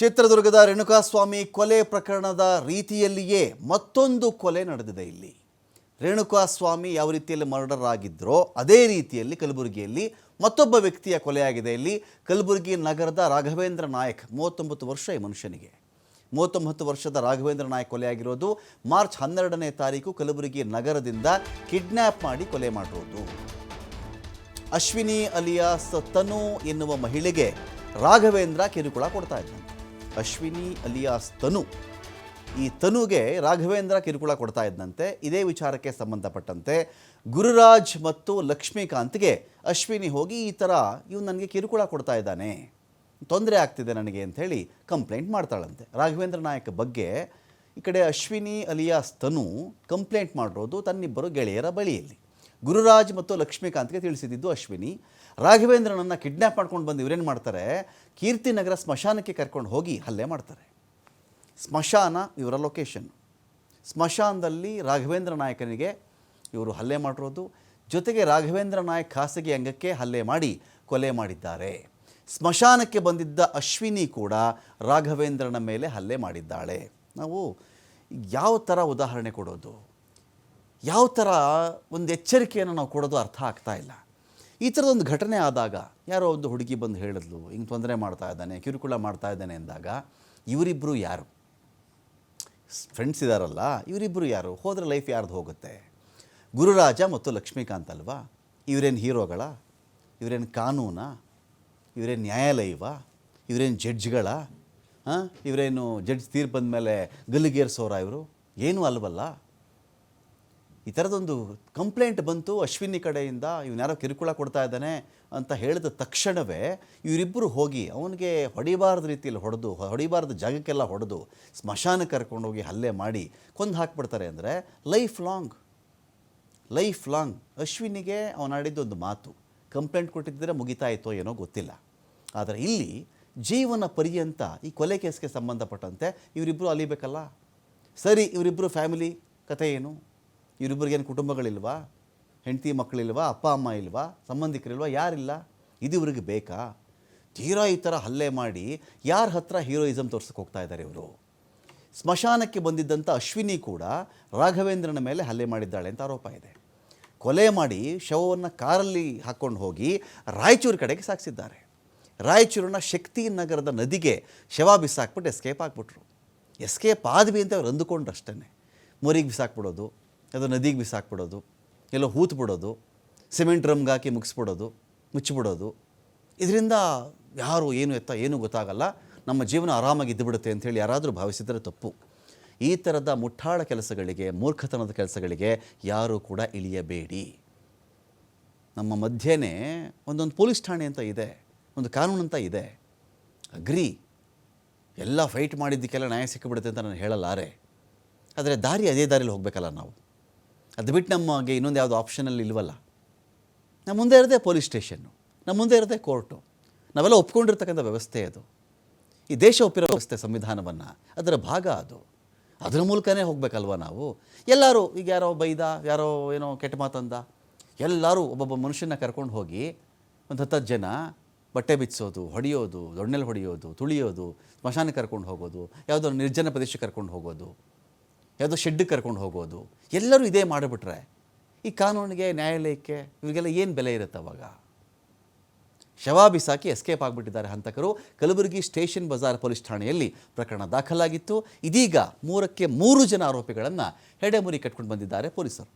ಚಿತ್ರದುರ್ಗದ ರೇಣುಕಾಸ್ವಾಮಿ ಕೊಲೆ ಪ್ರಕರಣದ ರೀತಿಯಲ್ಲಿಯೇ ಮತ್ತೊಂದು ಕೊಲೆ ನಡೆದಿದೆ. ಇಲ್ಲಿ ರೇಣುಕಾಸ್ವಾಮಿ ಯಾವ ರೀತಿಯಲ್ಲಿ ಮರ್ಡರ್ ಆಗಿದ್ರೋ ಅದೇ ರೀತಿಯಲ್ಲಿ ಕಲಬುರಗಿಯಲ್ಲಿ ಮತ್ತೊಬ್ಬ ವ್ಯಕ್ತಿಯ ಕೊಲೆಯಾಗಿದೆ. ಇಲ್ಲಿ ಕಲಬುರಗಿ ನಗರದ ರಾಘವೇಂದ್ರ ನಾಯಕ್ 39 ವರ್ಷ. ಈ ಮನುಷ್ಯನಿಗೆ 39 ವರ್ಷದ ರಾಘವೇಂದ್ರ ನಾಯಕ್ ಕೊಲೆಯಾಗಿರೋದು ಮಾರ್ಚ್ 12ನೇ ತಾರೀಕು ಕಲಬುರಗಿ ನಗರದಿಂದ ಕಿಡ್ನ್ಯಾಪ್ ಮಾಡಿ ಕೊಲೆ ಮಾಡಿರೋದು. ಅಶ್ವಿನಿ ಅಲಿಯಾಸ್ ತನು ಎನ್ನುವ ಮಹಿಳೆಗೆ ರಾಘವೇಂದ್ರ ಕಿರುಕುಳ ಕೊಡ್ತಾ ಇದ್ದಂತೆ. ಅಶ್ವಿನಿ ಅಲಿಯಾಸ್ ತನು, ಈ ತನುಗೆ ರಾಘವೇಂದ್ರ ಕಿರುಕುಳ ಕೊಡ್ತಾ ಇದ್ದಂತೆ. ಇದೇ ವಿಚಾರಕ್ಕೆ ಸಂಬಂಧಪಟ್ಟಂತೆ ಗುರುರಾಜ್ ಮತ್ತು ಲಕ್ಷ್ಮೀಕಾಂತ್ಗೆ ಅಶ್ವಿನಿ ಹೋಗಿ ಈ ಥರ ಇವ್ನು ನನಗೆ ಕಿರುಕುಳ ಕೊಡ್ತಾ ಇದ್ದಾನೆ, ತೊಂದರೆ ಆಗ್ತಿದೆ ನನಗೆ ಅಂಥೇಳಿ ಕಂಪ್ಲೇಂಟ್ ಮಾಡ್ತಾಳಂತೆ. ರಾಘವೇಂದ್ರ ನಾಯಕ್ ಬಗ್ಗೆ ಈ ಕಡೆ ಅಶ್ವಿನಿ ಅಲಿಯಾಸ್ ತನು ಕಂಪ್ಲೇಂಟ್ ಮಾಡಿರೋದು ತನ್ನಿಬ್ಬರು ಗೆಳೆಯರ ಬಳಿಯಲ್ಲಿ. ಗುರುರಾಜ್ ಮತ್ತು ಲಕ್ಷ್ಮೀಕಾಂತ್ಗೆ ತಿಳಿಸಿದ್ದು ಅಶ್ವಿನಿ. ರಾಘವೇಂದ್ರನನ್ನು ಕಿಡ್ನ್ಯಾಪ್ ಮಾಡ್ಕೊಂಡು ಬಂದು ಇವರೇನು ಮಾಡ್ತಾರೆ, ಕೀರ್ತಿನಗರ ಸ್ಮಶಾನಕ್ಕೆ ಕರ್ಕೊಂಡು ಹೋಗಿ ಹಲ್ಲೆ ಮಾಡ್ತಾರೆ. ಸ್ಮಶಾನ ಇವರ ಲೊಕೇಶನ್. ಸ್ಮಶಾನದಲ್ಲಿ ರಾಘವೇಂದ್ರ ನಾಯಕನಿಗೆ ಇವರು ಹಲ್ಲೆ ಮಾಡಿರೋದು, ಜೊತೆಗೆ ರಾಘವೇಂದ್ರ ನಾಯಕ್ ಖಾಸಗಿ ಅಂಗಕ್ಕೆ ಹಲ್ಲೆ ಮಾಡಿ ಕೊಲೆ ಮಾಡಿದ್ದಾರೆ. ಸ್ಮಶಾನಕ್ಕೆ ಬಂದಿದ್ದ ಅಶ್ವಿನಿ ಕೂಡ ರಾಘವೇಂದ್ರನ ಮೇಲೆ ಹಲ್ಲೆ ಮಾಡಿದ್ದಾಳೆ. ನಾವು ಯಾವ ಥರ ಉದಾಹರಣೆ ಕೊಡೋದು, ಯಾವ ಥರ ಒಂದು ಎಚ್ಚರಿಕೆಯನ್ನು ನಾವು ಕೊಡೋದು ಅರ್ಥ ಆಗ್ತಾ ಇಲ್ಲ. ಈ ಥರದೊಂದು ಘಟನೆ ಆದಾಗ ಯಾರೋ ಒಂದು ಹುಡುಗಿ ಬಂದು ಹೇಳಿದ್ಲು, ಹಿಂಗೆ ತೊಂದರೆ ಮಾಡ್ತಾ ಇದ್ದಾನೆ, ಕಿರುಕುಳ ಮಾಡ್ತಾ ಇದ್ದಾನೆ ಅಂದಾಗ ಇವರಿಬ್ಬರು ಯಾರು? ಫ್ರೆಂಡ್ಸ್ ಇದ್ದಾರಲ್ಲ, ಇವರಿಬ್ಬರು ಯಾರು? ಹೋದರೆ ಲೈಫ್ ಯಾರ್ದು ಹೋಗುತ್ತೆ? ಗುರುರಾಜ ಮತ್ತು ಲಕ್ಷ್ಮೀಕಾಂತ್ ಅಲ್ವಾ? ಇವರೇನು ಹೀರೋಗಳ? ಇವರೇನು ಕಾನೂನಾ? ಇವರೇನು ನ್ಯಾಯಾಲಯವ? ಇವರೇನು ಜಡ್ಜ್ಗಳ? ಇವರೇನು ಜಡ್ಜ್ ತೀರ್ಪು ಬಂದ ಮೇಲೆ ಗಲ್ಲಿಗೇರಿಸೋರ? ಇವರು ಏನೂ ಅಲ್ವಲ್ಲ. ಈ ಥರದೊಂದು ಕಂಪ್ಲೇಂಟ್ ಬಂತು ಅಶ್ವಿನಿ ಕಡೆಯಿಂದ, ಇವನ್ಯಾರೋ ಕಿರುಕುಳ ಕೊಡ್ತಾ ಇದ್ದಾನೆ ಅಂತ ಹೇಳಿದ ತಕ್ಷಣವೇ ಇವರಿಬ್ಬರು ಹೋಗಿ ಅವನಿಗೆ ಹೊಡಿಬಾರ್ದು ರೀತಿಯಲ್ಲಿ ಹೊಡಿಬಾರ್ದು ಜಾಗಕ್ಕೆಲ್ಲ ಹೊಡೆದು ಸ್ಮಶಾನಕ್ಕೆ ಕರ್ಕೊಂಡೋಗಿ ಹಲ್ಲೆ ಮಾಡಿ ಕೊಂದು ಹಾಕ್ಬಿಡ್ತಾರೆ. ಅಂದರೆ ಲೈಫ್ ಲಾಂಗ್. ಅಶ್ವಿನಿಗೆ ಅವನಾಡಿದ್ದೊಂದು ಮಾತು, ಕಂಪ್ಲೇಂಟ್ ಕೊಟ್ಟಿದ್ದರೆ ಮುಗಿತಾ ಇತ್ತೋ ಏನೋ ಗೊತ್ತಿಲ್ಲ. ಆದರೆ ಇಲ್ಲಿ ಜೀವನ ಪರ್ಯಂತ ಈ ಕೊಲೆ ಕೇಸ್ಗೆ ಸಂಬಂಧಪಟ್ಟಂತೆ ಇವರಿಬ್ಬರು ಅಲಿಬೇಕಲ್ಲ. ಸರಿ, ಇವರಿಬ್ಬರು ಫ್ಯಾಮಿಲಿ ಕಥೆ ಏನು? ಇವರಿಬ್ಬರಿಗೇನು ಕುಟುಂಬಗಳಿಲ್ವಾ? ಹೆಂಡತಿ ಮಕ್ಕಳಿಲ್ವಾ? ಅಪ್ಪ ಅಮ್ಮ ಇಲ್ವಾ? ಸಂಬಂಧಿಕರಿಲ್ವಾ? ಯಾರಿಲ್ಲ? ಇದು ಇವ್ರಿಗೆ ಬೇಕಾ? ತೀರಾ ಈ ಥರ ಹಲ್ಲೆ ಮಾಡಿ ಯಾರ ಹತ್ರ ಹೀರೋಯಿಸಮ್ ತೋರ್ಸಕ್ಕೆ ಹೋಗ್ತಾ ಇದ್ದಾರೆ ಇವರು? ಸ್ಮಶಾನಕ್ಕೆ ಬಂದಿದ್ದಂಥ ಅಶ್ವಿನಿ ಕೂಡ ರಾಘವೇಂದ್ರನ ಮೇಲೆ ಹಲ್ಲೆ ಮಾಡಿದ್ದಾಳೆ ಅಂತ ಆರೋಪ ಇದೆ. ಕೊಲೆ ಮಾಡಿ ಶವವನ್ನು ಕಾರಲ್ಲಿ ಹಾಕ್ಕೊಂಡು ಹೋಗಿ ರಾಯಚೂರು ಕಡೆಗೆ ಸಾಗಿಸಿದ್ದಾರೆ. ರಾಯಚೂರಿನ ಶಕ್ತಿ ನಗರದ ನದಿಗೆ ಶವ ಬಿಸಾಕ್ಬಿಟ್ಟು ಎಸ್ಕೇಪ್ ಆಗಿಬಿಟ್ರು. ಎಸ್ಕೇಪ್ ಆದ್ವಿ ಅಂತ ಅವ್ರು ಅಂದುಕೊಂಡ್ರು ಅಷ್ಟೇ. ಮೊರಿಗೆ ಬಿಸಾಕ್ಬಿಡೋದು, ಅದು ನದಿಗೆ ಬಿಸಾಕ್ಬಿಡೋದು, ಎಲ್ಲೋ ಹೂತು ಬಿಡೋದು, ಸಿಮೆಂಟ್ ಡ್ರಮ್ಗೆ ಹಾಕಿ ಮುಚ್ಚಿಬಿಡೋದು. ಇದರಿಂದ ಯಾರು ಏನು ಎತ್ತ ಏನೂ ಗೊತ್ತಾಗಲ್ಲ, ನಮ್ಮ ಜೀವನ ಆರಾಮಾಗಿ ಇದ್ದುಬಿಡುತ್ತೆ ಅಂಥೇಳಿ ಯಾರಾದರೂ ಭಾವಿಸಿದರೆ ತಪ್ಪು. ಈ ಥರದ ಮುಠಾಳ ಕೆಲಸಗಳಿಗೆ, ಮೂರ್ಖತನದ ಕೆಲಸಗಳಿಗೆ ಯಾರೂ ಕೂಡ ಇಳಿಯಬೇಡಿ. ನಮ್ಮ ಮಧ್ಯೆನೇ ಒಂದೊಂದು ಪೊಲೀಸ್ ಠಾಣೆ ಅಂತ ಇದೆ, ಒಂದು ಕಾನೂನು ಅಂತ ಇದೆ. ಅಗ್ರಿ, ಎಲ್ಲ ಫೈಟ್ ಮಾಡಿದ್ದಕ್ಕೆಲ್ಲ ನ್ಯಾಯ ಸಿಕ್ಕಿಬಿಡುತ್ತೆ ಅಂತ ನಾನು ಹೇಳಲಾರೆ. ಆದರೆ ದಾರಿ ಅದೇ ದಾರಿಯಲ್ಲಿ ಹೋಗಬೇಕಲ್ಲ ನಾವು. ಅದು ಬಿಟ್ಟು ನಮಗೆ ಇನ್ನೊಂದು ಯಾವುದೋ ಆಪ್ಷನಲ್ಲಿ ಇಲ್ವಲ್ಲ. ನಮ್ಮ ಮುಂದೆ ಇರೋದೇ ಪೊಲೀಸ್ ಸ್ಟೇಷನ್ನು, ನಮ್ಮ ಮುಂದೆ ಇರೋದೇ ಕೋರ್ಟು. ನಾವೆಲ್ಲ ಒಪ್ಕೊಂಡಿರ್ತಕ್ಕಂಥ ವ್ಯವಸ್ಥೆ ಅದು. ಈ ದೇಶ ಒಪ್ಪಿರೋ ವ್ಯವಸ್ಥೆ, ಸಂವಿಧಾನವನ್ನು, ಅದರ ಭಾಗ ಅದು. ಅದರ ಮೂಲಕನೇ ಹೋಗಬೇಕಲ್ವ ನಾವು. ಎಲ್ಲರೂ ಈಗ ಯಾರೋ ಬೈದ, ಯಾರೋ ಏನೋ ಕೆಟ್ಟ ಮಾತಂದ, ಎಲ್ಲರೂ ಒಬ್ಬೊಬ್ಬ ಮನುಷ್ಯನ ಕರ್ಕೊಂಡು ಹೋಗಿ ಒಂದು 10 ಜನ ಬಟ್ಟೆ ಬಿಚ್ಚಿಸೋದು, ಹೊಡೆಯೋದು, ದೊಣ್ಣೆಲ್ಲಿ ಹೊಡೆಯೋದು, ತುಳಿಯೋದು, ಸ್ಮಶಾನಕ್ಕೆ ಕರ್ಕೊಂಡು ಹೋಗೋದು, ಯಾವುದೋ ನಿರ್ಜನ ಪ್ರದೇಶಕ್ಕೆ ಕರ್ಕೊಂಡು ಹೋಗೋದು, ಯಾವುದೋ ಶೆಡ್ಡಿಗೆ ಕರ್ಕೊಂಡು ಹೋಗೋದು, ಎಲ್ಲರೂ ಇದೇ ಮಾಡಿಬಿಟ್ರೆ ಈ ಕಾನೂನಿಗೆ, ನ್ಯಾಯಾಲಯಕ್ಕೆ, ಇವರಿಗೆಲ್ಲ ಏನು ಬೆಲೆ ಇರುತ್ತೆ ಅವಾಗ? ಶವ ಬಿಸಾಕಿ ಎಸ್ಕೇಪ್ ಆಗಿಬಿಟ್ಟಿದ್ದಾರೆ ಹಂತಕರು. ಕಲಬುರಗಿ ಸ್ಟೇಷನ್ ಬಜಾರ್ ಪೊಲೀಸ್ ಠಾಣೆಯಲ್ಲಿ ಪ್ರಕರಣ ದಾಖಲಾಗಿತ್ತು. ಇದೀಗ 3ಕ್ಕೆ 3 ಜನ ಆರೋಪಿಗಳನ್ನು ಹೆಡೆಮುರಿ ಕಟ್ಕೊಂಡು ಬಂದಿದ್ದಾರೆ ಪೊಲೀಸರು.